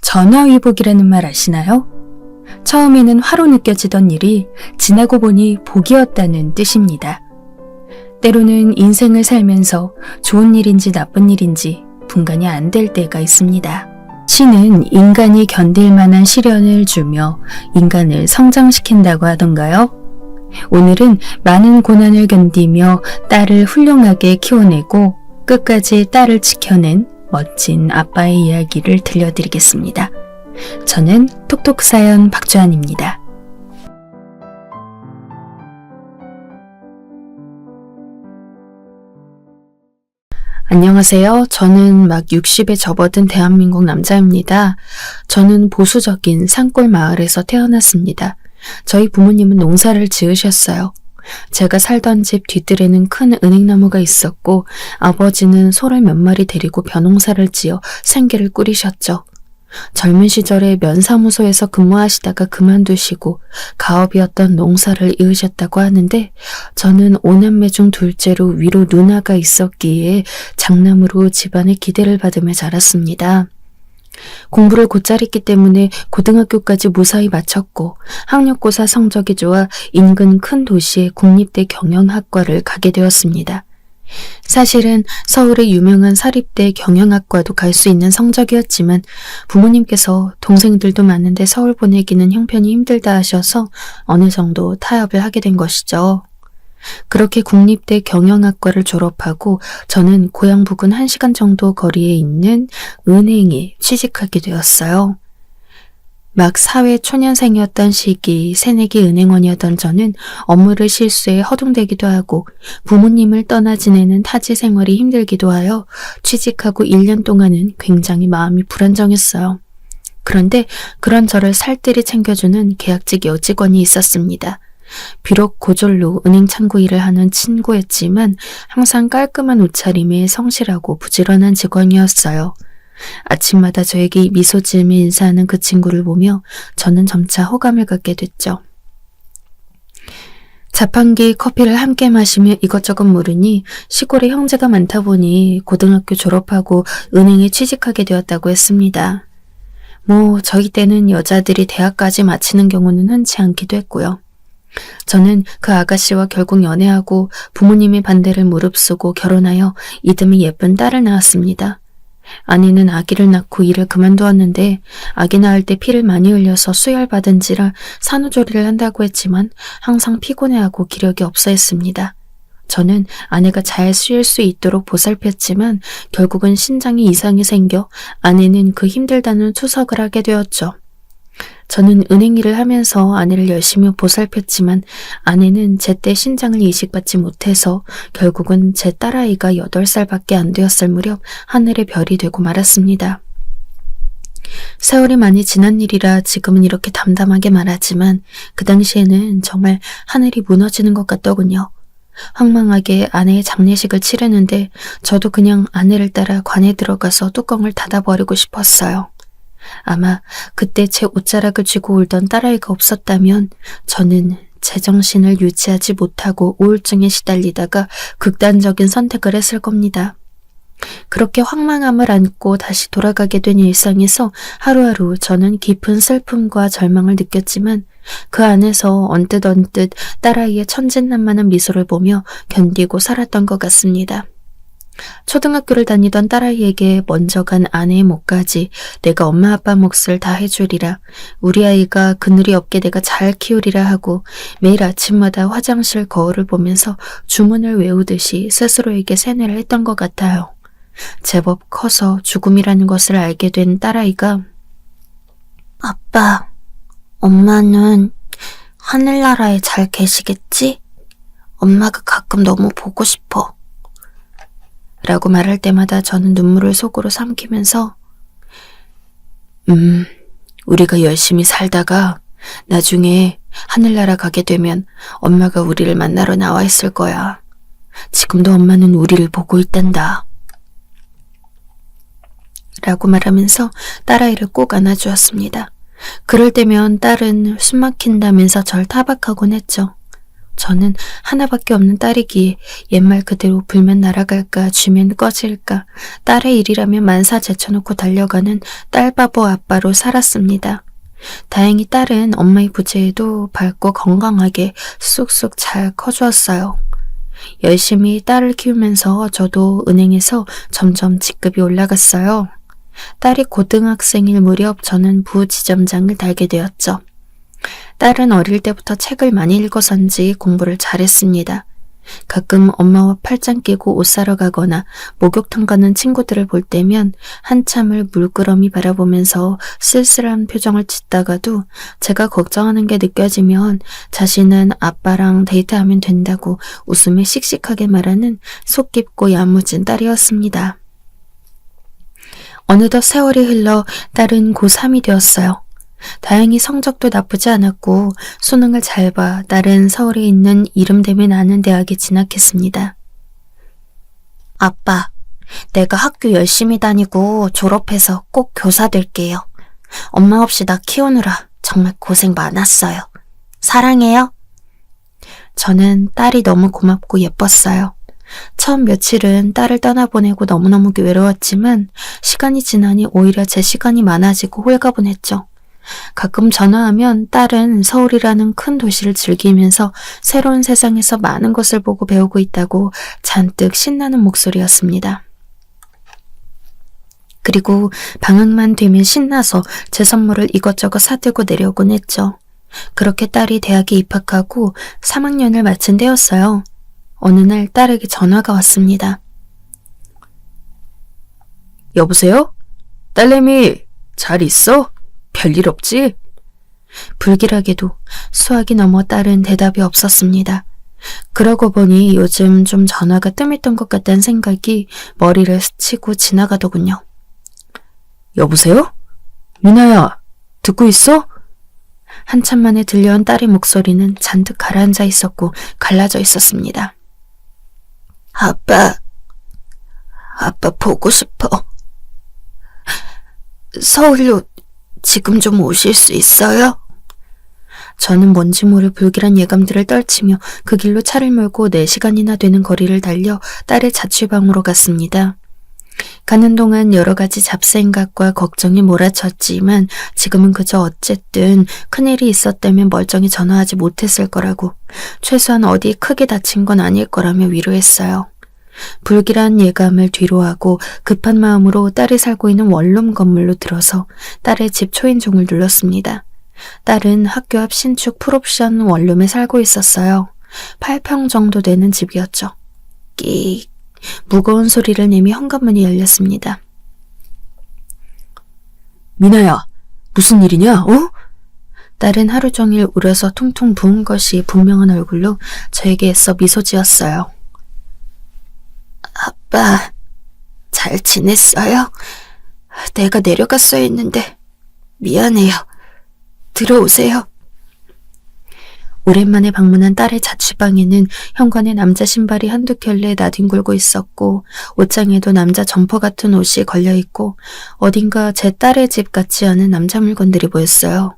전화위복이라는 말 아시나요? 처음에는 화로 느껴지던 일이 지나고 보니 복이었다는 뜻입니다. 때로는 인생을 살면서 좋은 일인지 나쁜 일인지 분간이 안 될 때가 있습니다. 신은 인간이 견딜 만한 시련을 주며 인간을 성장시킨다고 하던가요? 오늘은 많은 고난을 견디며 딸을 훌륭하게 키워내고 끝까지 딸을 지켜낸 멋진 아빠의 이야기를 들려드리겠습니다. 저는 톡톡사연 박주한입니다. 안녕하세요. 저는 막 60에 접어든 대한민국 남자입니다. 저는 보수적인 산골 마을에서 태어났습니다. 저희 부모님은 농사를 지으셨어요. 제가 살던 집 뒤뜰에는 큰 은행나무가 있었고 아버지는 소를 몇 마리 데리고 벼농사를 지어 생계를 꾸리셨죠. 젊은 시절에 면사무소에서 근무하시다가 그만두시고 가업이었던 농사를 이으셨다고 하는데 저는 5남매 중 둘째로 위로 누나가 있었기에 장남으로 집안의 기대를 받으며 자랐습니다. 공부를 곧잘 했기 때문에 고등학교까지 무사히 마쳤고 학력고사 성적이 좋아 인근 큰 도시의 국립대 경영학과를 가게 되었습니다. 사실은 서울의 유명한 사립대 경영학과도 갈 수 있는 성적이었지만 부모님께서 동생들도 많은데 서울 보내기는 형편이 힘들다 하셔서 어느 정도 타협을 하게 된 것이죠. 그렇게 국립대 경영학과를 졸업하고 저는 고향 부근 1시간 정도 거리에 있는 은행에 취직하게 되었어요. 막 사회 초년생이었던 시기 새내기 은행원이었던 저는 업무를 실수해 허둥대기도 하고 부모님을 떠나 지내는 타지 생활이 힘들기도 하여 취직하고 1년 동안은 굉장히 마음이 불안정했어요. 그런데 그런 저를 살뜰히 챙겨주는 계약직 여직원이 있었습니다. 비록 고졸로 은행 창구 일을 하는 친구였지만 항상 깔끔한 옷차림에 성실하고 부지런한 직원이었어요. 아침마다 저에게 미소 지으며 인사하는 그 친구를 보며 저는 점차 호감을 갖게 됐죠. 자판기 커피를 함께 마시며 이것저것 물으니 시골에 형제가 많다 보니 고등학교 졸업하고 은행에 취직하게 되었다고 했습니다. 저희 때는 여자들이 대학까지 마치는 경우는 흔치 않기도 했고요. 저는 그 아가씨와 결국 연애하고 부모님의 반대를 무릅쓰고 결혼하여 이듬해 예쁜 딸을 낳았습니다. 아내는 아기를 낳고 일을 그만두었는데 아기 낳을 때 피를 많이 흘려서 수혈받은지라 산후조리를 한다고 했지만 항상 피곤해하고 기력이 없어 했습니다. 저는 아내가 잘 쉴 수 있도록 보살폈지만 결국은 신장에 이상이 생겨 아내는 그 힘들다는 투석을 하게 되었죠. 저는 은행 일을 하면서 아내를 열심히 보살폈지만 아내는 제때 신장을 이식받지 못해서 결국은 제 딸아이가 8살밖에 안 되었을 무렵 하늘의 별이 되고 말았습니다. 세월이 많이 지난 일이라 지금은 이렇게 담담하게 말하지만 그 당시에는 정말 하늘이 무너지는 것 같더군요. 황망하게 아내의 장례식을 치르는데 저도 그냥 아내를 따라 관에 들어가서 뚜껑을 닫아버리고 싶었어요. 아마 그때 제 옷자락을 쥐고 울던 딸아이가 없었다면 저는 제정신을 유지하지 못하고 우울증에 시달리다가 극단적인 선택을 했을 겁니다. 그렇게 황망함을 안고 다시 돌아가게 된 일상에서 하루하루 저는 깊은 슬픔과 절망을 느꼈지만 그 안에서 언뜻 딸아이의 천진난만한 미소를 보며 견디고 살았던 것 같습니다. 초등학교를 다니던 딸아이에게 먼저 간 아내의 몫까지 내가 엄마 아빠 몫을 다 해주리라, 우리 아이가 그늘이 없게 내가 잘 키우리라 하고 매일 아침마다 화장실 거울을 보면서 주문을 외우듯이 스스로에게 세뇌를 했던 것 같아요. 제법 커서 죽음이라는 것을 알게 된 딸아이가 아빠, 엄마는 하늘나라에 잘 계시겠지? 엄마가 가끔 너무 보고 싶어. 라고 말할 때마다 저는 눈물을 속으로 삼키면서 우리가 열심히 살다가 나중에 하늘나라 가게 되면 엄마가 우리를 만나러 나와 있을 거야. 지금도 엄마는 우리를 보고 있단다. 라고 말하면서 딸아이를 꼭 안아주었습니다. 그럴 때면 딸은 숨 막힌다면서 절 타박하곤 했죠. 저는 하나밖에 없는 딸이기에 옛말 그대로 불면 날아갈까 쥐면 꺼질까 딸의 일이라면 만사 제쳐놓고 달려가는 딸바보 아빠로 살았습니다. 다행히 딸은 엄마의 부재에도 밝고 건강하게 쑥쑥 잘 커주었어요. 열심히 딸을 키우면서 저도 은행에서 점점 직급이 올라갔어요. 딸이 고등학생일 무렵 저는 부지점장을 달게 되었죠. 딸은 어릴 때부터 책을 많이 읽어서인지 공부를 잘했습니다. 가끔 엄마와 팔짱 끼고 옷 사러 가거나 목욕탕 가는 친구들을 볼 때면 한참을 물끄러미 바라보면서 쓸쓸한 표정을 짓다가도 제가 걱정하는 게 느껴지면 자신은 아빠랑 데이트하면 된다고 웃으며 씩씩하게 말하는 속 깊고 야무진 딸이었습니다. 어느덧 세월이 흘러 딸은 고3이 되었어요. 다행히 성적도 나쁘지 않았고 수능을 잘 봐 딸은 서울에 있는 이름대며 나는 대학에 진학했습니다. 아빠, 내가 학교 열심히 다니고 졸업해서 꼭 교사 될게요. 엄마 없이 나 키우느라 정말 고생 많았어요. 사랑해요. 저는 딸이 너무 고맙고 예뻤어요. 처음 며칠은 딸을 떠나보내고 너무너무 외로웠지만 시간이 지나니 오히려 제 시간이 많아지고 홀가분했죠. 가끔 전화하면 딸은 서울이라는 큰 도시를 즐기면서 새로운 세상에서 많은 것을 보고 배우고 있다고 잔뜩 신나는 목소리였습니다. 그리고 방학만 되면 신나서 제 선물을 이것저것 사들고 내려오곤 했죠. 그렇게 딸이 대학에 입학하고 3학년을 마친 때였어요. 어느 날 딸에게 전화가 왔습니다. 여보세요? 딸내미 잘 있어? 별일 없지? 불길하게도 수학이 넘어 딸은 대답이 없었습니다. 그러고 보니 요즘 좀 전화가 뜸했던 것 같다는 생각이 머리를 스치고 지나가더군요. 여보세요? 미나야, 듣고 있어? 한참 만에 들려온 딸의 목소리는 잔뜩 가라앉아 있었고 갈라져 있었습니다. 아빠 보고 싶어. 서울로 지금 좀 오실 수 있어요? 저는 뭔지 모를 불길한 예감들을 떨치며 그 길로 차를 몰고 4시간이나 되는 거리를 달려 딸의 자취방으로 갔습니다. 가는 동안 여러 가지 잡생각과 걱정이 몰아쳤지만 지금은 그저 어쨌든 큰일이 있었다면 멀쩡히 전화하지 못했을 거라고, 최소한 어디 크게 다친 건 아닐 거라며 위로했어요. 불길한 예감을 뒤로하고 급한 마음으로 딸이 살고 있는 원룸 건물로 들어서 딸의 집 초인종을 눌렀습니다. 딸은 학교 앞 신축 풀옵션 원룸에 살고 있었어요. 8평 정도 되는 집이었죠. 끼익, 무거운 소리를 내며 현관문이 열렸습니다. 미나야, 무슨 일이냐, 어? 딸은 하루 종일 울어서 퉁퉁 부은 것이 분명한 얼굴로 저에게 애써 미소 지었어요. 아빠, 잘 지냈어요? 내가 내려갔어야 했는데 미안해요. 들어오세요. 오랜만에 방문한 딸의 자취방에는 현관에 남자 신발이 한두 켤레 나뒹굴고 있었고 옷장에도 남자 점퍼 같은 옷이 걸려있고 어딘가 제 딸의 집 같지 않은 남자 물건들이 보였어요.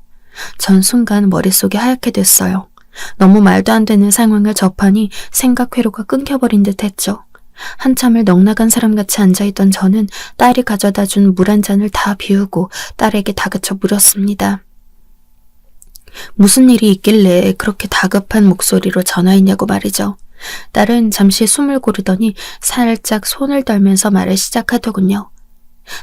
전 순간 머릿속이 하얗게 됐어요. 너무 말도 안 되는 상황을 접하니 생각 회로가 끊겨버린 듯 했죠. 한참을 넋나간 사람같이 앉아있던 저는 딸이 가져다 준 물 한 잔을 다 비우고 딸에게 다그쳐 물었습니다. 무슨 일이 있길래 그렇게 다급한 목소리로 전화했냐고 말이죠. 딸은 잠시 숨을 고르더니 살짝 손을 떨면서 말을 시작하더군요.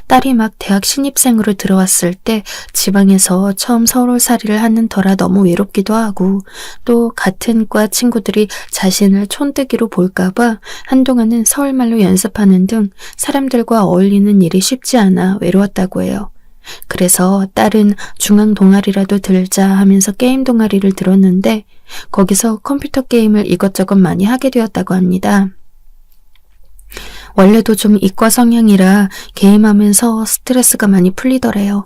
딸이 막 대학 신입생으로 들어왔을 때 지방에서 처음 서울살이를 하는 터라 너무 외롭기도 하고 또 같은 과 친구들이 자신을 촌뜨기로 볼까봐 한동안은 서울말로 연습하는 등 사람들과 어울리는 일이 쉽지 않아 외로웠다고 해요. 그래서 딸은 중앙 동아리라도 들자 하면서 게임 동아리를 들었는데 거기서 컴퓨터 게임을 이것저것 많이 하게 되었다고 합니다. 원래도 좀 이과 성향이라 게임하면서 스트레스가 많이 풀리더래요.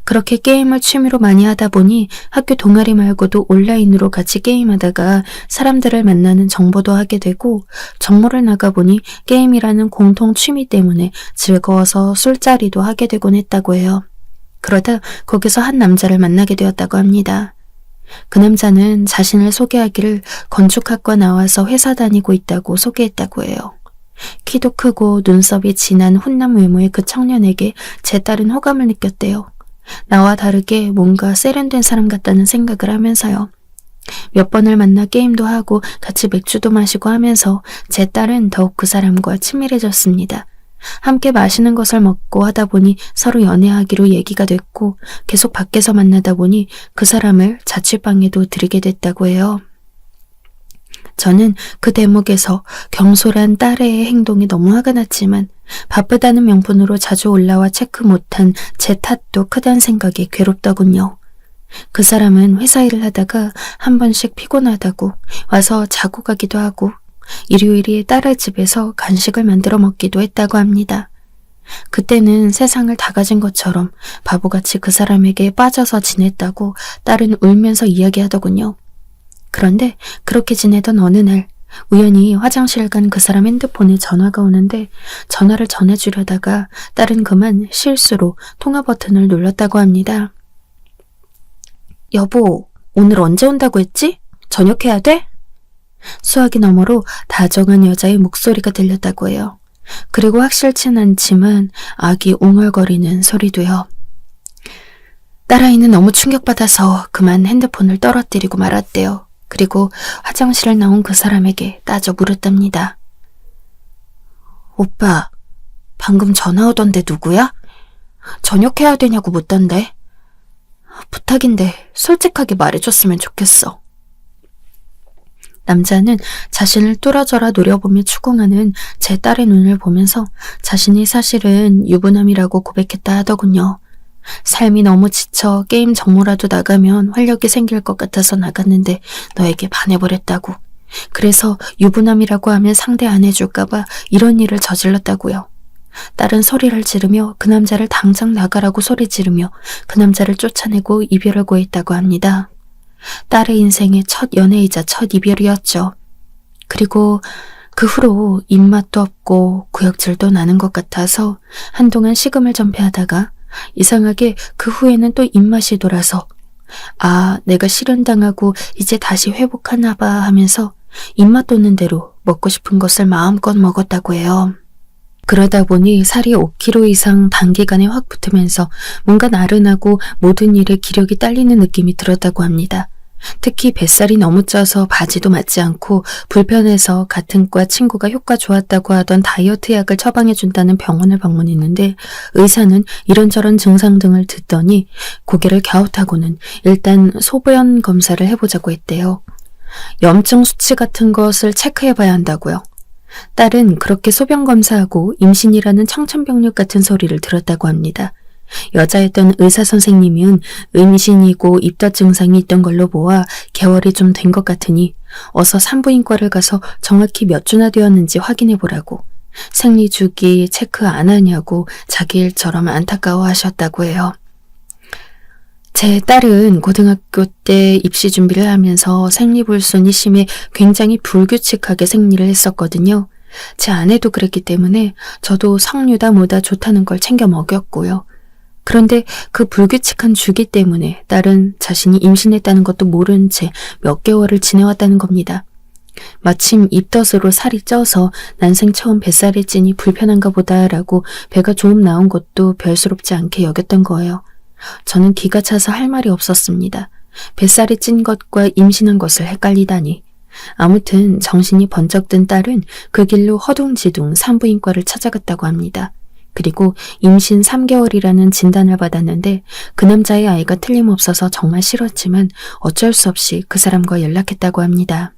그렇게 게임을 취미로 많이 하다 보니 학교 동아리 말고도 온라인으로 같이 게임하다가 사람들을 만나는 정보도 하게 되고 정모를 나가보니 게임이라는 공통 취미 때문에 즐거워서 술자리도 하게 되곤 했다고 해요. 그러다 거기서 한 남자를 만나게 되었다고 합니다. 그 남자는 자신을 소개하기를 건축학과 나와서 회사 다니고 있다고 소개했다고 해요. 키도 크고 눈썹이 진한 훈남 외모의 그 청년에게 제 딸은 호감을 느꼈대요. 나와 다르게 뭔가 세련된 사람 같다는 생각을 하면서요. 몇 번을 만나 게임도 하고 같이 맥주도 마시고 하면서 제 딸은 더욱 그 사람과 친밀해졌습니다. 함께 맛있는 것을 먹고 하다 보니 서로 연애하기로 얘기가 됐고 계속 밖에서 만나다 보니 그 사람을 자취방에도 들이게 됐다고 해요. 저는 그 대목에서 경솔한 딸의 행동이 너무 화가 났지만 바쁘다는 명분으로 자주 올라와 체크 못한 제 탓도 크다는 생각이 괴롭더군요. 그 사람은 회사 일을 하다가 한 번씩 피곤하다고 와서 자고 가기도 하고 일요일에 딸의 집에서 간식을 만들어 먹기도 했다고 합니다. 그때는 세상을 다 가진 것처럼 바보같이 그 사람에게 빠져서 지냈다고 딸은 울면서 이야기하더군요. 그런데 그렇게 지내던 어느 날 우연히 화장실 간 그 사람 핸드폰에 전화가 오는데 전화를 전해주려다가 딸은 그만 실수로 통화 버튼을 눌렀다고 합니다. 여보, 오늘 언제 온다고 했지? 저녁 해야 돼? 수화기 너머로 다정한 여자의 목소리가 들렸다고 해요. 그리고 확실치는 않지만 아기 웅얼거리는 소리도요. 딸아이는 너무 충격받아서 그만 핸드폰을 떨어뜨리고 말았대요. 그리고 화장실을 나온 그 사람에게 따져 물었답니다. 오빠, 방금 전화 오던데 누구야? 저녁 해야 되냐고 묻던데. 부탁인데 솔직하게 말해줬으면 좋겠어. 남자는 자신을 뚫어져라 노려보며 추궁하는 제 딸의 눈을 보면서 자신이 사실은 유부남이라고 고백했다 하더군요. 삶이 너무 지쳐 게임 정모라도 나가면 활력이 생길 것 같아서 나갔는데 너에게 반해버렸다고. 그래서 유부남이라고 하면 상대 안 해줄까봐 이런 일을 저질렀다고요. 딸은 소리를 지르며 그 남자를 당장 나가라고 소리 지르며 그 남자를 쫓아내고 이별을 고했다고 합니다. 딸의 인생의 첫 연애이자 첫 이별이었죠. 그리고 그 후로 입맛도 없고 구역질도 나는 것 같아서 한동안 식음을 전폐하다가 이상하게 그 후에는 또 입맛이 돌아서 내가 실현당하고 이제 다시 회복하나 봐 하면서 입맛 돋는 대로 먹고 싶은 것을 마음껏 먹었다고 해요. 그러다 보니 살이 5kg 이상 단기간에 확 붙으면서 뭔가 나른하고 모든 일에 기력이 딸리는 느낌이 들었다고 합니다. 특히 뱃살이 너무 쪄서 바지도 맞지 않고 불편해서 같은 과 친구가 효과 좋았다고 하던 다이어트 약을 처방해준다는 병원을 방문했는데 의사는 이런저런 증상 등을 듣더니 고개를 갸웃하고는 일단 소변 검사를 해보자고 했대요. 염증 수치 같은 것을 체크해봐야 한다고요. 딸은 그렇게 소변 검사하고 임신이라는 청천벽력 같은 소리를 들었다고 합니다. 여자였던 의사 선생님은 임신이고 입덧 증상이 있던 걸로 보아 개월이 좀 된 것 같으니 어서 산부인과를 가서 정확히 몇 주나 되었는지 확인해 보라고 생리 주기 체크 안 하냐고 자기 일처럼 안타까워 하셨다고 해요. 제 딸은 고등학교 때 입시 준비를 하면서 생리불순이 심해 굉장히 불규칙하게 생리를 했었거든요. 제 아내도 그랬기 때문에 저도 석류다 뭐다 좋다는 걸 챙겨 먹였고요. 그런데 그 불규칙한 주기 때문에 딸은 자신이 임신했다는 것도 모른 채 몇 개월을 지내왔다는 겁니다. 마침 입덧으로 살이 쪄서 난생 처음 뱃살이 찌니 불편한가 보다라고 배가 조금 나온 것도 별스럽지 않게 여겼던 거예요. 저는 기가 차서 할 말이 없었습니다. 뱃살이 찐 것과 임신한 것을 헷갈리다니. 아무튼 정신이 번쩍 든 딸은 그 길로 허둥지둥 산부인과를 찾아갔다고 합니다. 그리고 임신 3개월이라는 진단을 받았는데 그 남자의 아이가 틀림없어서 정말 싫었지만 어쩔 수 없이 그 사람과 연락했다고 합니다.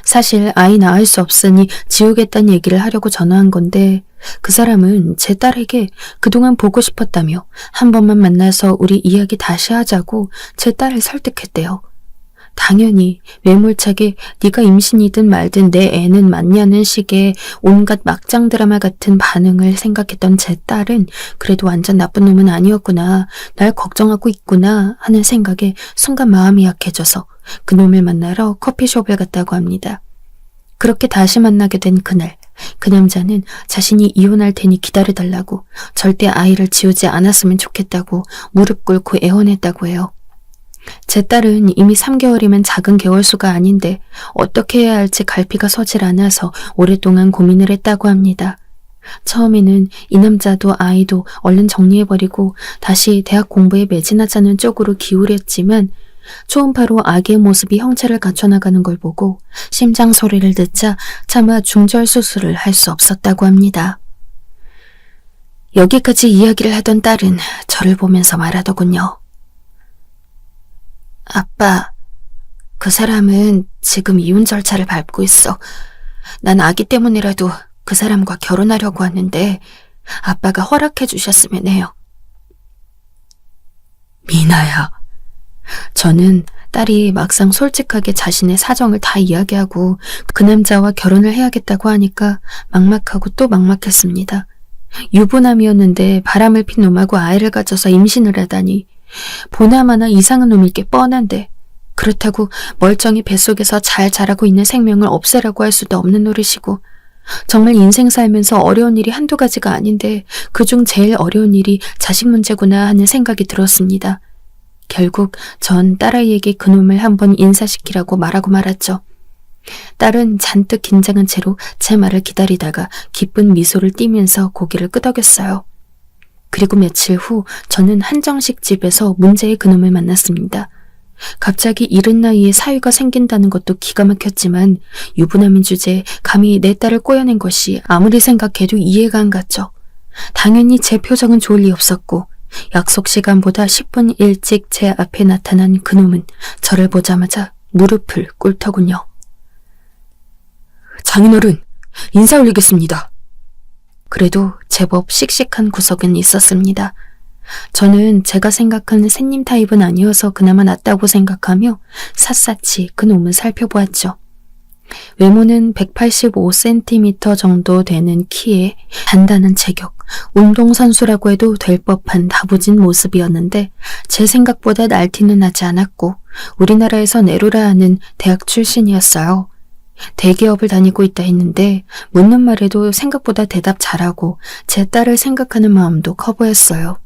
사실 아이 낳을 수 없으니 지우겠다는 얘기를 하려고 전화한 건데 그 사람은 제 딸에게 그동안 보고 싶었다며 한 번만 만나서 우리 이야기 다시 하자고 제 딸을 설득했대요. 당연히 매몰차게 네가 임신이든 말든 내 애는 맞냐는 식의 온갖 막장 드라마 같은 반응을 생각했던 제 딸은 그래도 완전 나쁜 놈은 아니었구나, 날 걱정하고 있구나 하는 생각에 순간 마음이 약해져서 그놈을 만나러 커피숍을 갔다고 합니다. 그렇게 다시 만나게 된 그날, 그 남자는 자신이 이혼할 테니 기다려달라고, 절대 아이를 지우지 않았으면 좋겠다고 무릎 꿇고 애원했다고 해요. 제 딸은 이미 3개월이면 작은 개월수가 아닌데 어떻게 해야 할지 갈피가 서질 않아서 오랫동안 고민을 했다고 합니다. 처음에는 이 남자도 아이도 얼른 정리해버리고 다시 대학 공부에 매진하자는 쪽으로 기울였지만 초음파로 아기의 모습이 형체를 갖춰나가는 걸 보고 심장 소리를 듣자 차마 중절 수술을 할 수 없었다고 합니다. 여기까지 이야기를 하던 딸은 저를 보면서 말하더군요. 아빠, 그 사람은 지금 이혼 절차를 밟고 있어. 난 아기 때문이라도 그 사람과 결혼하려고 하는데 아빠가 허락해 주셨으면 해요. 미나야. 저는 딸이 막상 솔직하게 자신의 사정을 다 이야기하고 그 남자와 결혼을 해야겠다고 하니까 막막하고 또 막막했습니다. 유부남이었는데 바람을 핀 놈하고 아이를 가져서 임신을 하다니 보나마나 이상한 놈일 게 뻔한데 그렇다고 멀쩡히 뱃속에서 잘 자라고 있는 생명을 없애라고 할 수도 없는 노릇이고 정말 인생 살면서 어려운 일이 한두 가지가 아닌데 그중 제일 어려운 일이 자식 문제구나 하는 생각이 들었습니다. 결국 전 딸아이에게 그놈을 한번 인사시키라고 말하고 말았죠. 딸은 잔뜩 긴장한 채로 제 말을 기다리다가 기쁜 미소를 띠면서 고개를 끄덕였어요. 그리고 며칠 후 저는 한정식 집에서 문제의 그놈을 만났습니다. 갑자기 이른 나이에 사위가 생긴다는 것도 기가 막혔지만 유부남인 주제에 감히 내 딸을 꼬여낸 것이 아무리 생각해도 이해가 안 갔죠. 당연히 제 표정은 좋을 리 없었고 약속 시간보다 10분 일찍 제 앞에 나타난 그놈은 저를 보자마자 무릎을 꿇더군요. 장인어른, 인사 올리겠습니다. 그래도 제법 씩씩한 구석은 있었습니다. 저는 제가 생각하는 샌님 타입은 아니어서 그나마 낫다고 생각하며 샅샅이 그놈을 살펴보았죠. 외모는 185cm 정도 되는 키에 단단한 체격, 운동선수라고 해도 될 법한 다부진 모습이었는데 제 생각보다 날티는 나지 않았고 우리나라에서 내로라 하는 대학 출신이었어요. 대기업을 다니고 있다 했는데 묻는 말에도 생각보다 대답 잘하고 제 딸을 생각하는 마음도 커 보였어요.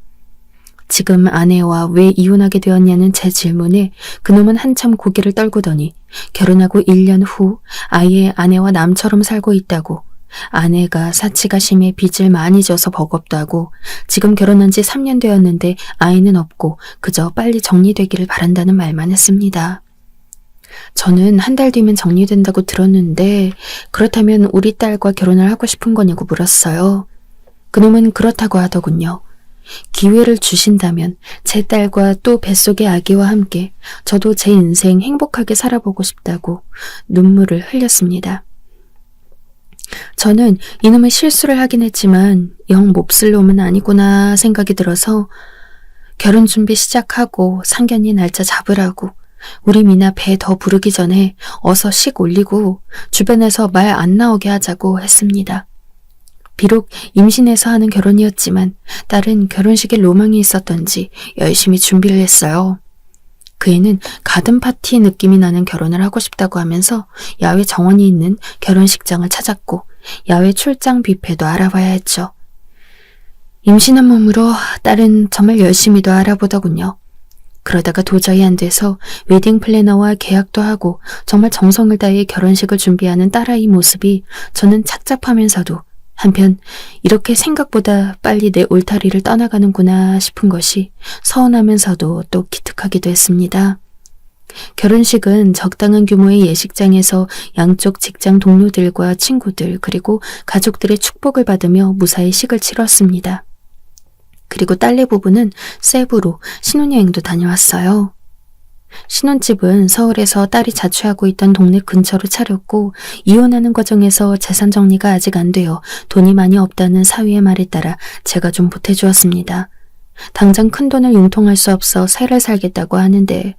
지금 아내와 왜 이혼하게 되었냐는 제 질문에 그놈은 한참 고개를 떨구더니 결혼하고 1년 후 아예 아내와 남처럼 살고 있다고, 아내가 사치가 심해 빚을 많이 져서 버겁다고, 지금 결혼한 지 3년 되었는데 아이는 없고 그저 빨리 정리되기를 바란다는 말만 했습니다. 저는 한 달 뒤면 정리된다고 들었는데 그렇다면 우리 딸과 결혼을 하고 싶은 거냐고 물었어요. 그놈은 그렇다고 하더군요. 기회를 주신다면 제 딸과 또 뱃속의 아기와 함께 저도 제 인생 행복하게 살아보고 싶다고 눈물을 흘렸습니다. 저는 이놈의 실수를 하긴 했지만 영 몹쓸 놈은 아니구나 생각이 들어서 결혼 준비 시작하고 상견례 날짜 잡으라고 우리 미나 배 더 부르기 전에 어서 식 올리고 주변에서 말 안 나오게 하자고 했습니다. 비록 임신해서 하는 결혼이었지만 딸은 결혼식에 로망이 있었던지 열심히 준비를 했어요. 그 애는 가든 파티 느낌이 나는 결혼을 하고 싶다고 하면서 야외 정원이 있는 결혼식장을 찾았고 야외 출장 뷔페도 알아봐야 했죠. 임신한 몸으로 딸은 정말 열심히도 알아보더군요. 그러다가 도저히 안 돼서 웨딩 플래너와 계약도 하고 정말 정성을 다해 결혼식을 준비하는 딸아이 모습이 저는 착잡하면서도 한편 이렇게 생각보다 빨리 내 울타리를 떠나가는구나 싶은 것이 서운하면서도 또 기특하기도 했습니다. 결혼식은 적당한 규모의 예식장에서 양쪽 직장 동료들과 친구들 그리고 가족들의 축복을 받으며 무사히 식을 치렀습니다. 그리고 딸네 부부는 세부로 신혼여행도 다녀왔어요. 신혼집은 서울에서 딸이 자취하고 있던 동네 근처로 차렸고 이혼하는 과정에서 재산 정리가 아직 안 되어 돈이 많이 없다는 사위의 말에 따라 제가 좀 보태주었습니다. 당장 큰 돈을 융통할 수 없어 새를 살겠다고 하는데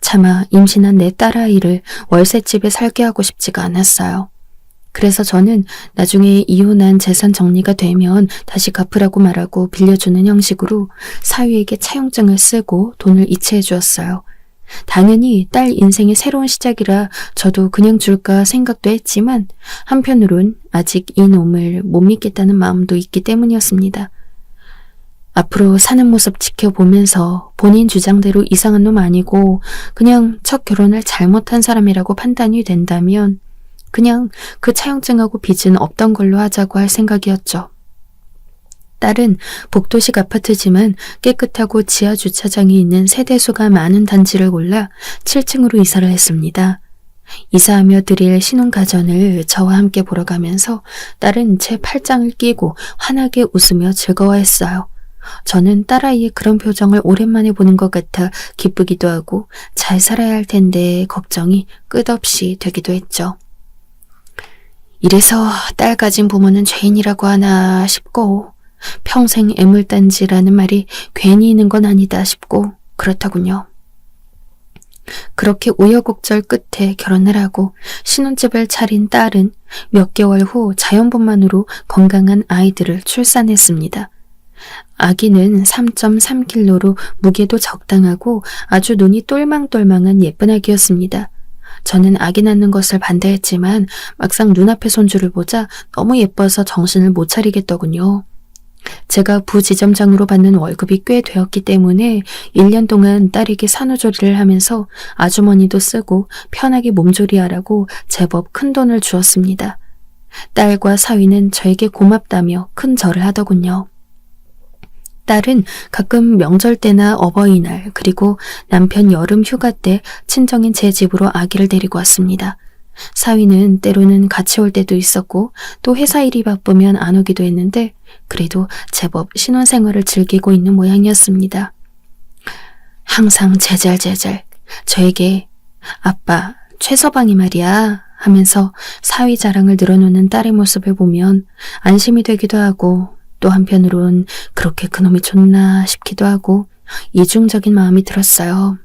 차마 임신한 내 딸아이를 월세집에 살게 하고 싶지가 않았어요. 그래서 저는 나중에 이혼한 재산 정리가 되면 다시 갚으라고 말하고 빌려주는 형식으로 사위에게 차용증을 쓰고 돈을 이체해 주었어요. 당연히 딸 인생의 새로운 시작이라 저도 그냥 줄까 생각도 했지만 한편으론 아직 이 놈을 못 믿겠다는 마음도 있기 때문이었습니다. 앞으로 사는 모습 지켜보면서 본인 주장대로 이상한 놈 아니고 그냥 첫 결혼을 잘못한 사람이라고 판단이 된다면 그냥 그 차용증하고 빚은 없던 걸로 하자고 할 생각이었죠. 딸은 복도식 아파트지만 깨끗하고 지하 주차장이 있는 세대수가 많은 단지를 골라 7층으로 이사를 했습니다. 이사하며 드릴 신혼가전을 저와 함께 보러 가면서 딸은 제 팔짱을 끼고 환하게 웃으며 즐거워했어요. 저는 딸아이의 그런 표정을 오랜만에 보는 것 같아 기쁘기도 하고 잘 살아야 할 텐데 걱정이 끝없이 되기도 했죠. 이래서 딸 가진 부모는 죄인이라고 하나 싶고 평생 애물단지라는 말이 괜히 있는 건 아니다 싶고 그렇더군요. 그렇게 우여곡절 끝에 결혼을 하고 신혼집을 차린 딸은 몇 개월 후 자연분만으로 건강한 아이들을 출산했습니다. 아기는 3.3kg로 무게도 적당하고 아주 눈이 똘망똘망한 예쁜 아기였습니다. 저는 아기 낳는 것을 반대했지만 막상 눈앞에 손주를 보자 너무 예뻐서 정신을 못 차리겠더군요. 제가 부지점장으로 받는 월급이 꽤 되었기 때문에 1년 동안 딸에게 산후조리를 하면서 아주머니도 쓰고 편하게 몸조리하라고 제법 큰 돈을 주었습니다. 딸과 사위는 저에게 고맙다며 큰 절을 하더군요. 딸은 가끔 명절 때나 어버이날 그리고 남편 여름 휴가 때 친정인 제 집으로 아기를 데리고 왔습니다. 사위는 때로는 같이 올 때도 있었고 또 회사 일이 바쁘면 안 오기도 했는데 그래도 제법 신혼생활을 즐기고 있는 모양이었습니다. 항상 제잘제잘 저에게 아빠 최서방이 말이야 하면서 사위 자랑을 늘어놓는 딸의 모습을 보면 안심이 되기도 하고 또 한편으론 그렇게 그놈이 좋나 싶기도 하고 이중적인 마음이 들었어요.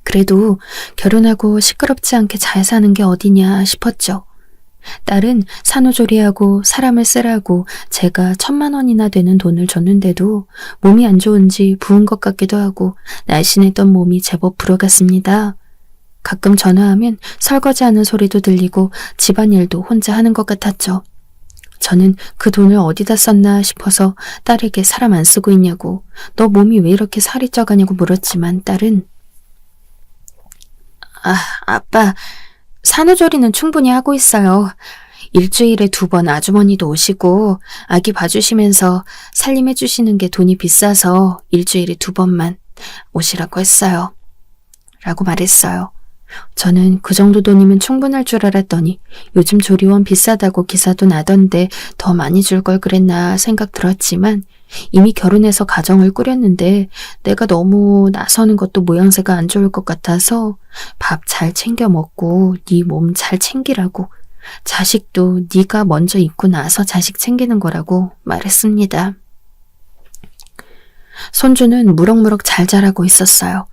그래도 결혼하고 시끄럽지 않게 잘 사는 게 어디냐 싶었죠. 딸은 산후조리하고 사람을 쓰라고 제가 1,000만 원이나 되는 돈을 줬는데도 몸이 안 좋은지 부은 것 같기도 하고 날씬했던 몸이 제법 불어갔습니다. 가끔 전화하면 설거지하는 소리도 들리고 집안일도 혼자 하는 것 같았죠. 저는 그 돈을 어디다 썼나 싶어서 딸에게 사람 안 쓰고 있냐고 너 몸이 왜 이렇게 살이 쪄가냐고 물었지만 딸은 아빠 산후조리는 충분히 하고 있어요. 일주일에 2번 아주머니도 오시고 아기 봐주시면서 살림해 주시는 게 돈이 비싸서 일주일에 2번만 오시라고 했어요. 라고 말했어요. 저는 그 정도 돈이면 충분할 줄 알았더니 요즘 조리원 비싸다고 기사도 나던데 더 많이 줄 걸 그랬나 생각 들었지만 이미 결혼해서 가정을 꾸렸는데 내가 너무 나서는 것도 모양새가 안 좋을 것 같아서 밥 잘 챙겨 먹고 네 몸 잘 챙기라고 자식도 네가 먼저 있고 나서 자식 챙기는 거라고 말했습니다. 손주는 무럭무럭 잘 자라고 있었어요.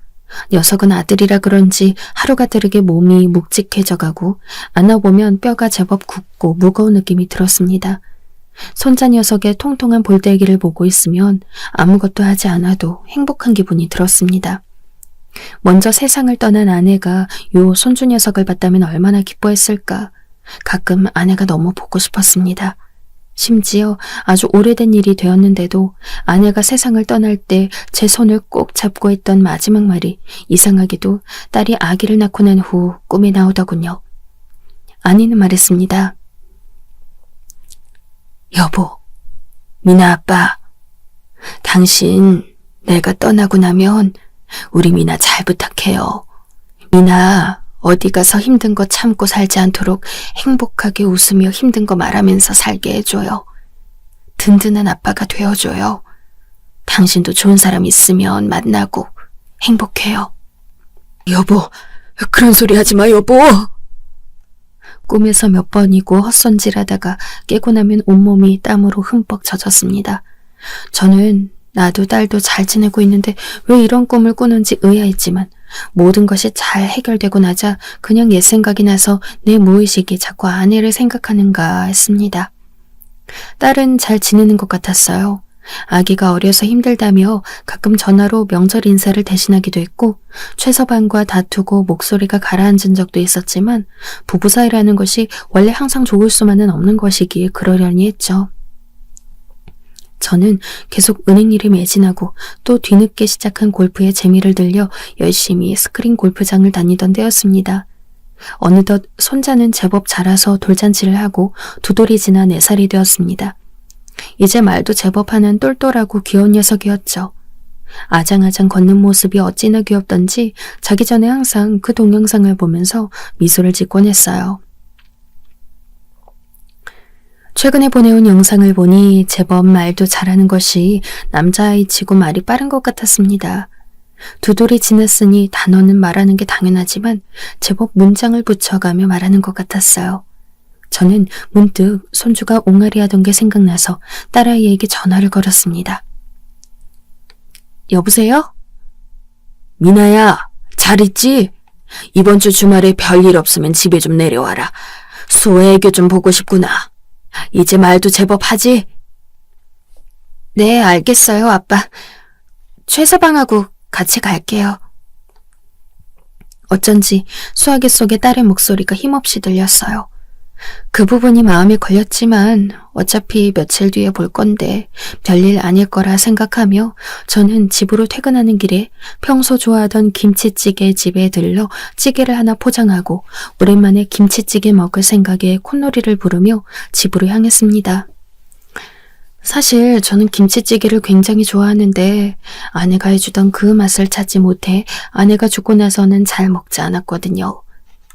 녀석은 아들이라 그런지 하루가 다르게 몸이 묵직해져 가고 안아보면 뼈가 제법 굳고 무거운 느낌이 들었습니다. 손자 녀석의 통통한 볼때기를 보고 있으면 아무것도 하지 않아도 행복한 기분이 들었습니다. 먼저 세상을 떠난 아내가 요 손주 녀석을 봤다면 얼마나 기뻐했을까. 가끔 아내가 너무 보고 싶었습니다. 심지어 아주 오래된 일이 되었는데도 아내가 세상을 떠날 때 제 손을 꼭 잡고 했던 마지막 말이 이상하게도 딸이 아기를 낳고 난 후 꿈에 나오더군요. 아내는 말했습니다. 여보, 미나 아빠, 당신 내가 떠나고 나면 우리 미나 잘 부탁해요. 미나 어디 가서 힘든 거 참고 살지 않도록 행복하게 웃으며 힘든 거 말하면서 살게 해줘요. 든든한 아빠가 되어줘요. 당신도 좋은 사람 있으면 만나고 행복해요. 여보, 그런 소리 하지 마, 여보. 꿈에서 몇 번이고 헛손질하다가 깨고 나면 온몸이 땀으로 흠뻑 젖었습니다. 저는 나도 딸도 잘 지내고 있는데 왜 이런 꿈을 꾸는지 의아했지만 모든 것이 잘 해결되고 나자 그냥 옛 생각이 나서 내 무의식이 자꾸 아내를 생각하는가 했습니다. 딸은 잘 지내는 것 같았어요. 아기가 어려서 힘들다며 가끔 전화로 명절 인사를 대신하기도 했고 최서방과 다투고 목소리가 가라앉은 적도 있었지만 부부 사이라는 것이 원래 항상 좋을 수만은 없는 것이기에 그러려니 했죠. 저는 계속 은행 일에 매진하고 또 뒤늦게 시작한 골프에 재미를 들려 열심히 스크린 골프장을 다니던 때였습니다. 어느덧 손자는 제법 자라서 돌잔치를 하고 두 돌이 지나 4살이 되었습니다. 이제 말도 제법 하는 똘똘하고 귀여운 녀석이었죠. 아장아장 걷는 모습이 어찌나 귀엽던지 자기 전에 항상 그 동영상을 보면서 미소를 짓곤 했어요. 최근에 보내온 영상을 보니 제법 말도 잘하는 것이 남자아이치고 말이 빠른 것 같았습니다. 두 돌이 지났으니 단어는 말하는 게 당연하지만 제법 문장을 붙여가며 말하는 것 같았어요. 저는 문득 손주가 옹알이 하던 게 생각나서 딸아이에게 전화를 걸었습니다. 여보세요? 미나야, 잘 있지? 이번 주 주말에 별일 없으면 집에 좀 내려와라. 수호 애교 좀 보고 싶구나. 이제 말도 제법 하지? 네, 알겠어요, 아빠. 최서방하고 같이 갈게요. 어쩐지 수화기 속에 딸의 목소리가 힘없이 들렸어요. 그 부분이 마음에 걸렸지만 어차피 며칠 뒤에 볼 건데 별일 아닐 거라 생각하며 저는 집으로 퇴근하는 길에 평소 좋아하던 김치찌개 집에 들러 찌개를 하나 포장하고 오랜만에 김치찌개 먹을 생각에 콧노래를 부르며 집으로 향했습니다. 사실 저는 김치찌개를 굉장히 좋아하는데 아내가 해주던 그 맛을 찾지 못해 아내가 죽고 나서는 잘 먹지 않았거든요.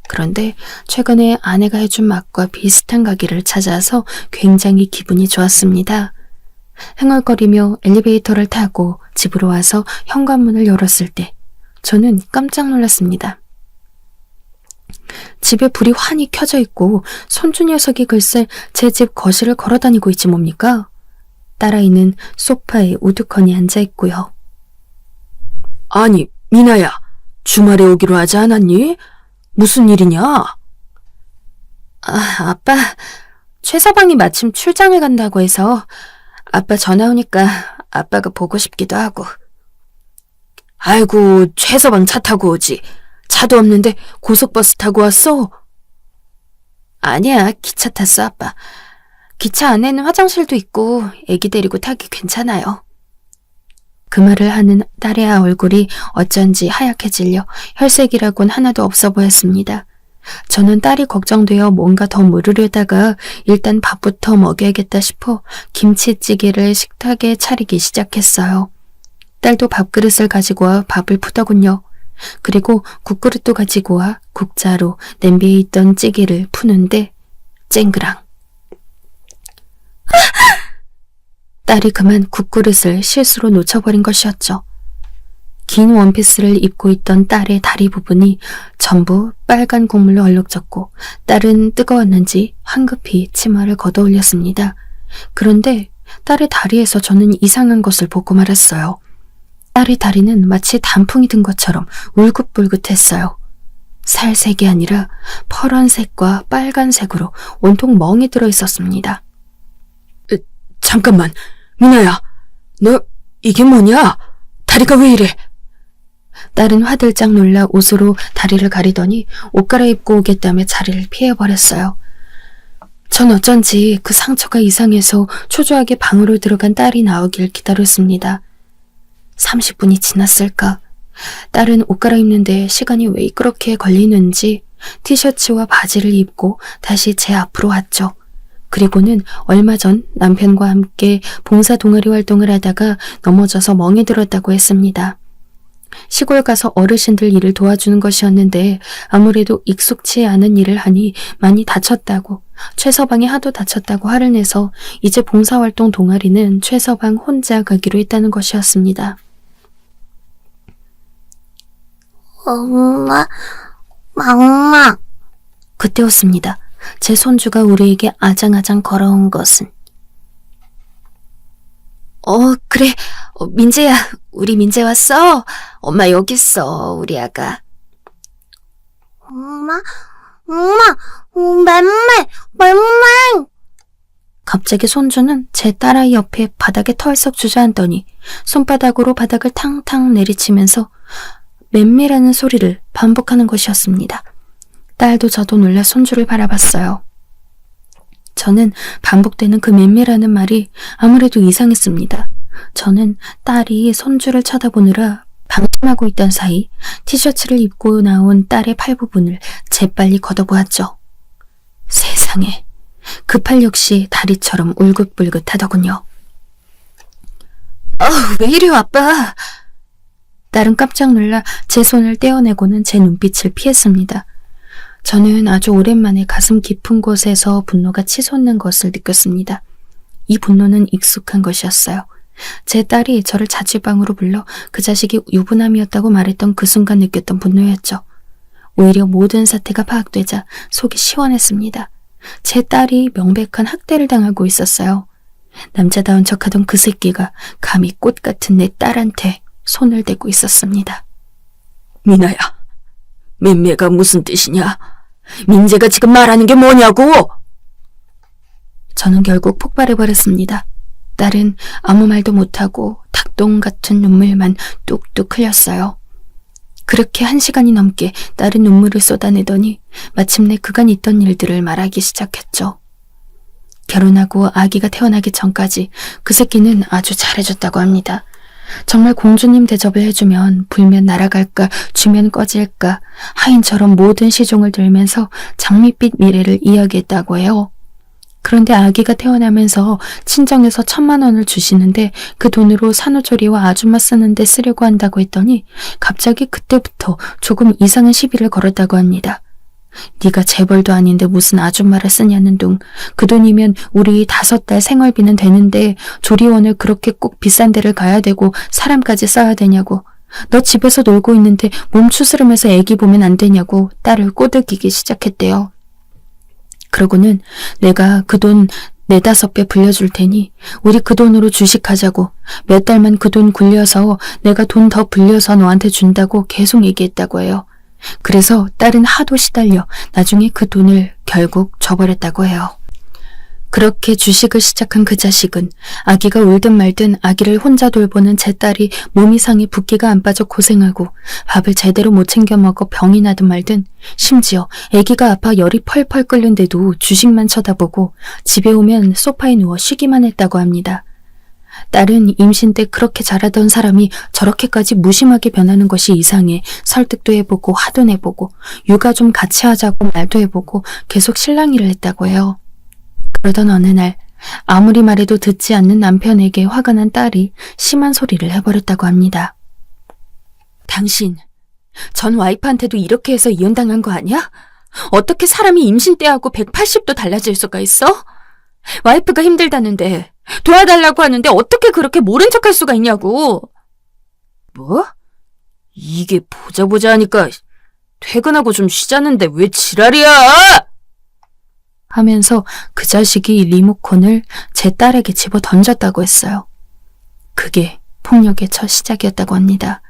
그런데 최근에 아내가 해준 맛과 비슷한 가게를 찾아서 굉장히 기분이 좋았습니다. 흥얼거리며 엘리베이터를 타고 집으로 와서 현관문을 열었을 때 저는 깜짝 놀랐습니다. 집에 불이 환히 켜져 있고 손주 녀석이 글쎄 제 집 거실을 걸어다니고 있지 뭡니까? 딸아이는 소파에 우두커니 앉아 있고요. 아니, 미나야, 주말에 오기로 하지 않았니? 무슨 일이냐? 아빠, 최서방이 마침 출장을 간다고 해서 아빠 전화 오니까 아빠가 보고 싶기도 하고. 아이고, 최서방 차 타고 오지. 차도 없는데 고속버스 타고 왔어? 아니야, 기차 탔어, 아빠. 기차 안에는 화장실도 있고 애기 데리고 타기 괜찮아요. 그 말을 하는 딸의 얼굴이 어쩐지 하얗게 질려 혈색이라곤 하나도 없어 보였습니다. 저는 딸이 걱정되어 뭔가 더 물으려다가 일단 밥부터 먹여야겠다 싶어 김치찌개를 식탁에 차리기 시작했어요. 딸도 밥그릇을 가지고 와 밥을 푸더군요. 그리고 국그릇도 가지고 와 국자로 냄비에 있던 찌개를 푸는데 쨍그랑. 딸이 그만 국그릇을 실수로 놓쳐버린 것이었죠. 긴 원피스를 입고 있던 딸의 다리 부분이 전부 빨간 국물로 얼룩졌고 딸은 뜨거웠는지 황급히 치마를 걷어올렸습니다. 그런데 딸의 다리에서 저는 이상한 것을 보고 말았어요. 딸의 다리는 마치 단풍이 든 것처럼 울긋불긋했어요. 살색이 아니라 파란색과 빨간색으로 온통 멍이 들어 있었습니다. 잠깐만, 미나야, 너 이게 뭐냐? 다리가 왜 이래? 딸은 화들짝 놀라 옷으로 다리를 가리더니 옷 갈아입고 오겠다며 자리를 피해버렸어요. 전 어쩐지 그 상처가 이상해서 초조하게 방으로 들어간 딸이 나오길 기다렸습니다. 30분이 지났을까? 딸은 옷 갈아입는데 시간이 왜 그렇게 걸리는지 티셔츠와 바지를 입고 다시 제 앞으로 왔죠. 그리고는 얼마 전 남편과 함께 봉사 동아리 활동을 하다가 넘어져서 멍이 들었다고 했습니다. 시골 가서 어르신들 일을 도와주는 것이었는데 아무래도 익숙치 않은 일을 하니 많이 다쳤다고, 최서방이 하도 다쳤다고 화를 내서 이제 봉사활동 동아리는 최서방 혼자 가기로 했다는 것이었습니다. 엄마, 엄마. 그때였습니다. 제 손주가 우리에게 아장아장 걸어온 것은. 그래. 민재야, 우리 민재 왔어? 엄마 여기 있어, 우리 아가. 엄마, 맴매. 갑자기 손주는 제 딸아이 옆에 바닥에 털썩 주저앉더니 손바닥으로 바닥을 탕탕 내리치면서 맴매라는 소리를 반복하는 것이었습니다. 딸도 저도 놀라 손주를 바라봤어요. 저는 반복되는 그 맴매라는 말이 아무래도 이상했습니다. 저는 딸이 손주를 쳐다보느라 방심하고 있던 사이 티셔츠를 입고 나온 딸의 팔 부분을 재빨리 걷어보았죠. 세상에, 그 팔 역시 다리처럼 울긋불긋하더군요. 왜 이래요, 아빠? 딸은 깜짝 놀라 제 손을 떼어내고는 제 눈빛을 피했습니다. 저는 아주 오랜만에 가슴 깊은 곳에서 분노가 치솟는 것을 느꼈습니다. 이 분노는 익숙한 것이었어요. 제 딸이 저를 자취방으로 불러 그 자식이 유부남이었다고 말했던 그 순간 느꼈던 분노였죠. 오히려 모든 사태가 파악되자 속이 시원했습니다. 제 딸이 명백한 학대를 당하고 있었어요. 남자다운 척하던 그 새끼가 감히 꽃 같은 내 딸한테 손을 대고 있었습니다. 미나야, 맴매가 무슨 뜻이냐? 민재가 지금 말하는 게 뭐냐고! 저는 결국 폭발해버렸습니다. 딸은 아무 말도 못하고 닭똥 같은 눈물만 뚝뚝 흘렸어요. 그렇게 1시간이 넘게 딸은 눈물을 쏟아내더니 마침내 그간 있던 일들을 말하기 시작했죠. 결혼하고 아기가 태어나기 전까지 그 새끼는 아주 잘해줬다고 합니다. 정말 공주님 대접을 해주면 불면 날아갈까 주면 꺼질까 하인처럼 모든 시종을 들면서 장밋빛 미래를 이야기했다고 해요. 그런데 아기가 태어나면서 친정에서 1,000만 원을 주시는데 그 돈으로 산후조리와 아줌마 쓰는데 쓰려고 한다고 했더니 갑자기 그때부터 조금 이상한 시비를 걸었다고 합니다. 네가 재벌도 아닌데 무슨 아줌마를 쓰냐는 둥. 그 돈이면 우리 5달 생활비는 되는데 조리원을 그렇게 꼭 비싼 데를 가야 되고 사람까지 써야 되냐고. 너 집에서 놀고 있는데 몸 추스르면서 애기 보면 안 되냐고 딸을 꼬드기기 시작했대요. 그러고는 내가 그 돈 4-5배 불려줄 테니 우리 그 돈으로 주식하자고, 몇 달만 그 돈 굴려서 내가 돈 더 불려서 너한테 준다고 계속 얘기했다고 해요. 그래서 딸은 하도 시달려 나중에 그 돈을 결국 줘버렸다고 해요. 그렇게 주식을 시작한 그 자식은 아기가 울든 말든 아기를 혼자 돌보는 제 딸이 몸이 상해 붓기가 안 빠져 고생하고 밥을 제대로 못 챙겨 먹어 병이 나든 말든, 심지어 아기가 아파 열이 펄펄 끓는데도 주식만 쳐다보고 집에 오면 소파에 누워 쉬기만 했다고 합니다. 딸은 임신 때 그렇게 잘하던 사람이 저렇게까지 무심하게 변하는 것이 이상해 설득도 해보고 화도 내보고 육아 좀 같이 하자고 말도 해보고 계속 실랑이를 했다고 해요. 그러던 어느 날 아무리 말해도 듣지 않는 남편에게 화가 난 딸이 심한 소리를 해버렸다고 합니다. 당신, 전 와이프한테도 이렇게 해서 이혼당한 거 아니야? 어떻게 사람이 임신 때하고 180도 달라질 수가 있어? 와이프가 힘들다는데 도와달라고 하는데 어떻게 그렇게 모른 척할 수가 있냐고. 뭐? 이게 보자 하니까 퇴근하고 좀 쉬자는데 왜 지랄이야! 하면서 그 자식이 리모컨을 제 딸에게 집어 던졌다고 했어요. 그게 폭력의 첫 시작이었다고 합니다.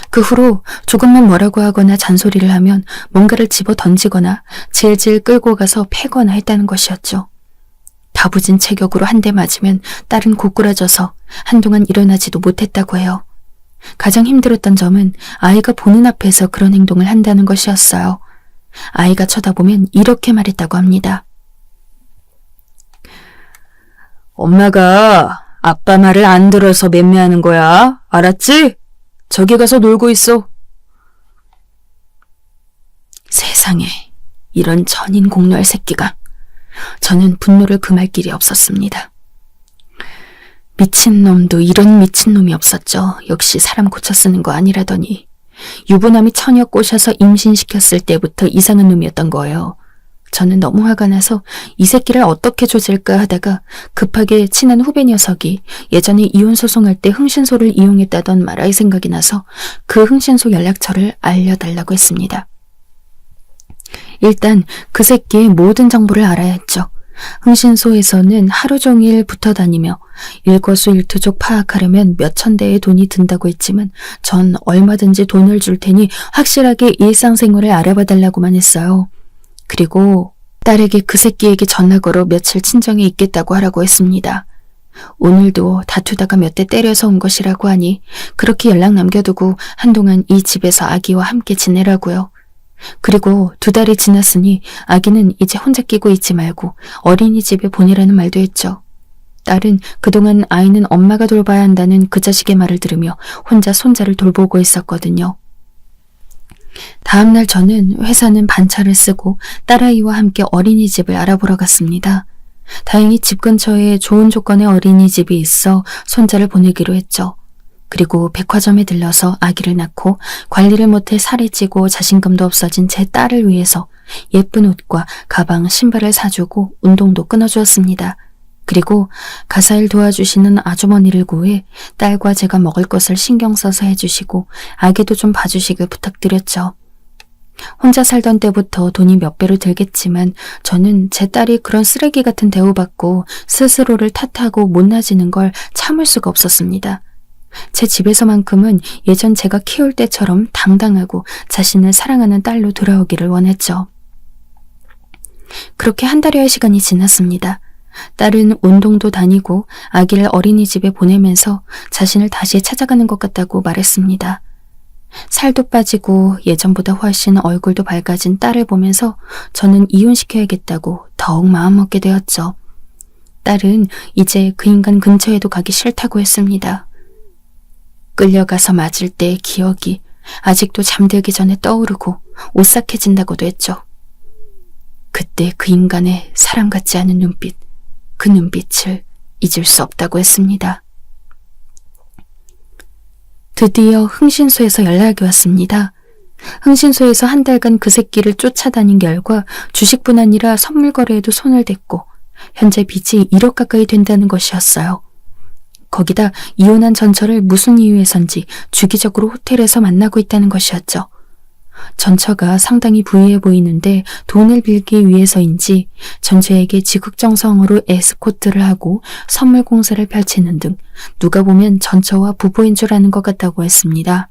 그 후로 조금만 뭐라고 하거나 잔소리를 하면 뭔가를 집어 던지거나 질질 끌고 가서 패거나 했다는 것이었죠. 다부진 체격으로 한 대 맞으면 딸은 고꾸라져서 한동안 일어나지도 못했다고 해요. 가장 힘들었던 점은 아이가 보는 앞에서 그런 행동을 한다는 것이었어요. 아이가 쳐다보면 이렇게 말했다고 합니다. 엄마가 아빠 말을 안 들어서 맴매하는 거야. 알았지? 저기 가서 놀고 있어. 세상에, 이런 천인공노할 새끼가. 저는 분노를 금할 길이 없었습니다. 미친놈도 이런 미친놈이 없었죠. 역시 사람 고쳐 쓰는 거 아니라더니. 유부남이 처녀 꼬셔서 임신시켰을 때부터 이상한 놈이었던 거예요. 저는 너무 화가 나서 이 새끼를 어떻게 조질까 하다가 급하게 친한 후배 녀석이 예전에 이혼 소송할 때 흥신소를 이용했다던 말아이 생각이 나서 그 흥신소 연락처를 알려달라고 했습니다. 일단 그 새끼의 모든 정보를 알아야 했죠. 흥신소에서는 하루 종일 붙어 다니며 일거수일투족 파악하려면 몇천 대의 돈이 든다고 했지만 전 얼마든지 돈을 줄 테니 확실하게 일상생활을 알아봐 달라고만 했어요. 그리고 딸에게 그 새끼에게 전화 걸어 며칠 친정에 있겠다고 하라고 했습니다. 오늘도 다투다가 몇 대 때려서 온 것이라고 하니 그렇게 연락 남겨두고 한동안 이 집에서 아기와 함께 지내라고요. 그리고 2달이 지났으니 아기는 이제 혼자 끼고 있지 말고 어린이집에 보내라는 말도 했죠. 딸은 그동안 아이는 엄마가 돌봐야 한다는 그 자식의 말을 들으며 혼자 손자를 돌보고 있었거든요. 다음날 저는 회사는 반차를 쓰고 딸아이와 함께 어린이집을 알아보러 갔습니다. 다행히 집 근처에 좋은 조건의 어린이집이 있어 손자를 보내기로 했죠. 그리고 백화점에 들러서 아기를 낳고 관리를 못해 살이 찌고 자신감도 없어진 제 딸을 위해서 예쁜 옷과 가방, 신발을 사주고 운동도 끊어주었습니다. 그리고 가사일 도와주시는 아주머니를 구해 딸과 제가 먹을 것을 신경 써서 해주시고 아기도 좀 봐주시길 부탁드렸죠. 혼자 살던 때부터 돈이 몇 배로 들겠지만 저는 제 딸이 그런 쓰레기 같은 대우받고 스스로를 탓하고 못나지는 걸 참을 수가 없었습니다. 제 집에서만큼은 예전 제가 키울 때처럼 당당하고 자신을 사랑하는 딸로 돌아오기를 원했죠. 그렇게 1달여의 시간이 지났습니다. 딸은 운동도 다니고 아기를 어린이집에 보내면서 자신을 다시 찾아가는 것 같다고 말했습니다. 살도 빠지고 예전보다 훨씬 얼굴도 밝아진 딸을 보면서 저는 이혼시켜야겠다고 더욱 마음먹게 되었죠. 딸은 이제 그 인간 근처에도 가기 싫다고 했습니다. 끌려가서 맞을 때의 기억이 아직도 잠들기 전에 떠오르고 오싹해진다고도 했죠. 그때 그 인간의 사람 같지 않은 눈빛, 그 눈빛을 잊을 수 없다고 했습니다. 드디어 흥신소에서 연락이 왔습니다. 흥신소에서 1달간 그 새끼를 쫓아다닌 결과 주식뿐 아니라 선물 거래에도 손을 댔고 현재 빚이 1억 가까이 된다는 것이었어요. 거기다 이혼한 전처를 무슨 이유에선지 주기적으로 호텔에서 만나고 있다는 것이었죠. 전처가 상당히 부유해 보이는데 돈을 빌기 위해서인지 전처에게 지극정성으로 에스코트를 하고 선물 공세를 펼치는 등 누가 보면 전처와 부부인 줄 아는 것 같다고 했습니다.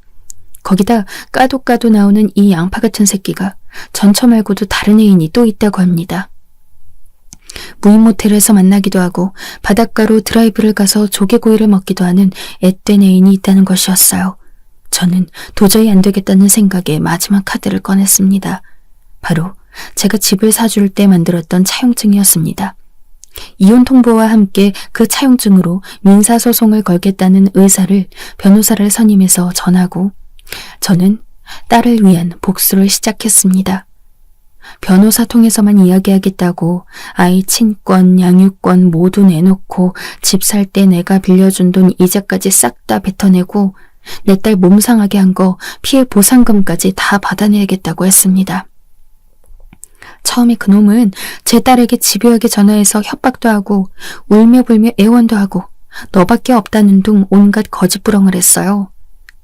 거기다 까도 나오는 이 양파 같은 새끼가 전처 말고도 다른 애인이 또 있다고 합니다. 무인 모텔에서 만나기도 하고 바닷가로 드라이브를 가서 조개구이를 먹기도 하는 앳된 애인이 있다는 것이었어요. 저는 도저히 안 되겠다는 생각에 마지막 카드를 꺼냈습니다. 바로 제가 집을 사줄 때 만들었던 차용증이었습니다. 이혼 통보와 함께 그 차용증으로 민사소송을 걸겠다는 의사를 변호사를 선임해서 전하고 저는 딸을 위한 복수를 시작했습니다. 변호사 통해서만 이야기하겠다고 아이 친권, 양육권 모두 내놓고 집 살 때 내가 빌려준 돈 이자까지 싹 다 뱉어내고 내 딸 몸 상하게 한 거 피해 보상금까지 다 받아내겠다고 했습니다. 처음에 그놈은 제 딸에게 집요하게 전화해서 협박도 하고 울며 불며 애원도 하고 너밖에 없다는 둥 온갖 거짓부렁을 했어요.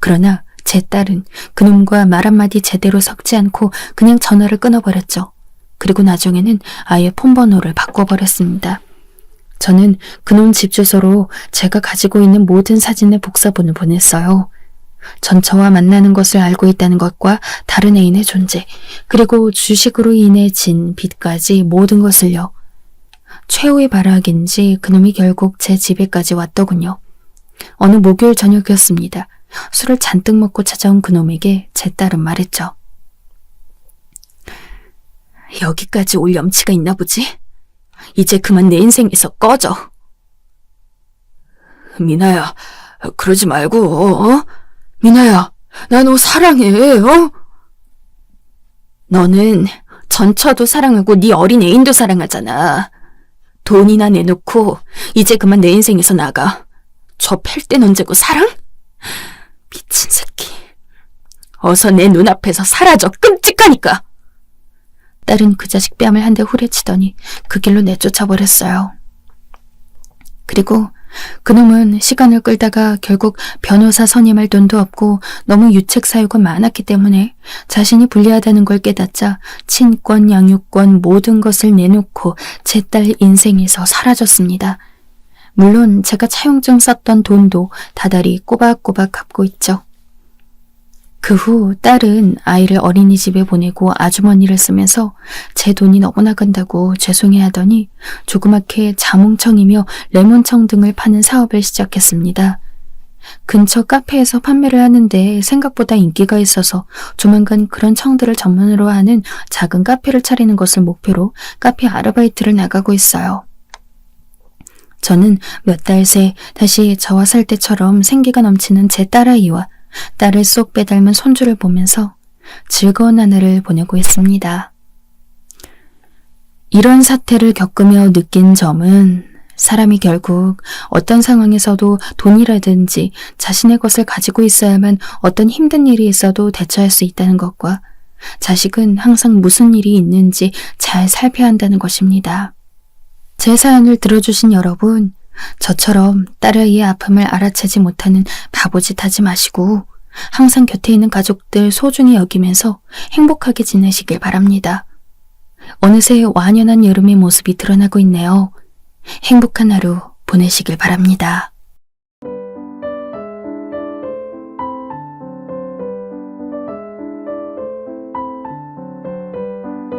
그러나 제 딸은 그놈과 말 한마디 제대로 섞지 않고 그냥 전화를 끊어버렸죠. 그리고 나중에는 아예 폰번호를 바꿔버렸습니다. 저는 그놈 집 주소로 제가 가지고 있는 모든 사진의 복사본을 보냈어요. 전처와 만나는 것을 알고 있다는 것과 다른 애인의 존재, 그리고 주식으로 인해 진 빚까지 모든 것을요. 최후의 발악인지 그놈이 결국 제 집에까지 왔더군요. 어느 목요일 저녁이었습니다. 술을 잔뜩 먹고 찾아온 그놈에게 제 딸은 말했죠. 여기까지 올 염치가 있나 보지? 이제 그만 내 인생에서 꺼져. 미나야, 그러지 말고, 미나야, 나 너 사랑해, 너는 전처도 사랑하고 네 어린 애인도 사랑하잖아. 돈이나 내놓고 이제 그만 내 인생에서 나가. 저 팰 땐 언제고 사랑? 미친 새끼. 어서 내 눈앞에서 사라져. 끔찍하니까. 딸은 그 자식 뺨을 한 대 후려치더니 그 길로 내쫓아버렸어요. 그리고 그놈은 시간을 끌다가 결국 변호사 선임할 돈도 없고 너무 유책 사유가 많았기 때문에 자신이 불리하다는 걸 깨닫자 친권, 양육권 모든 것을 내놓고 제 딸 인생에서 사라졌습니다. 물론 제가 차용증 썼던 돈도 다달이 꼬박꼬박 갚고 있죠. 그 후 딸은 아이를 어린이집에 보내고 아주머니를 쓰면서 제 돈이 너무 나간다고 죄송해하더니 조그맣게 자몽청이며 레몬청 등을 파는 사업을 시작했습니다. 근처 카페에서 판매를 하는데 생각보다 인기가 있어서 조만간 그런 청들을 전문으로 하는 작은 카페를 차리는 것을 목표로 카페 아르바이트를 나가고 있어요. 저는 몇 달 새 다시 저와 살 때처럼 생기가 넘치는 제 딸아이와 딸을 쏙 빼닮은 손주를 보면서 즐거운 하늘을 보내고 있습니다. 이런 사태를 겪으며 느낀 점은 사람이 결국 어떤 상황에서도 돈이라든지 자신의 것을 가지고 있어야만 어떤 힘든 일이 있어도 대처할 수 있다는 것과 자식은 항상 무슨 일이 있는지 잘 살펴야 한다는 것입니다. 제 사연을 들어주신 여러분, 저처럼 딸아이의 아픔을 알아채지 못하는 바보짓 하지 마시고 항상 곁에 있는 가족들 소중히 여기면서 행복하게 지내시길 바랍니다. 어느새 완연한 여름의 모습이 드러나고 있네요. 행복한 하루 보내시길 바랍니다.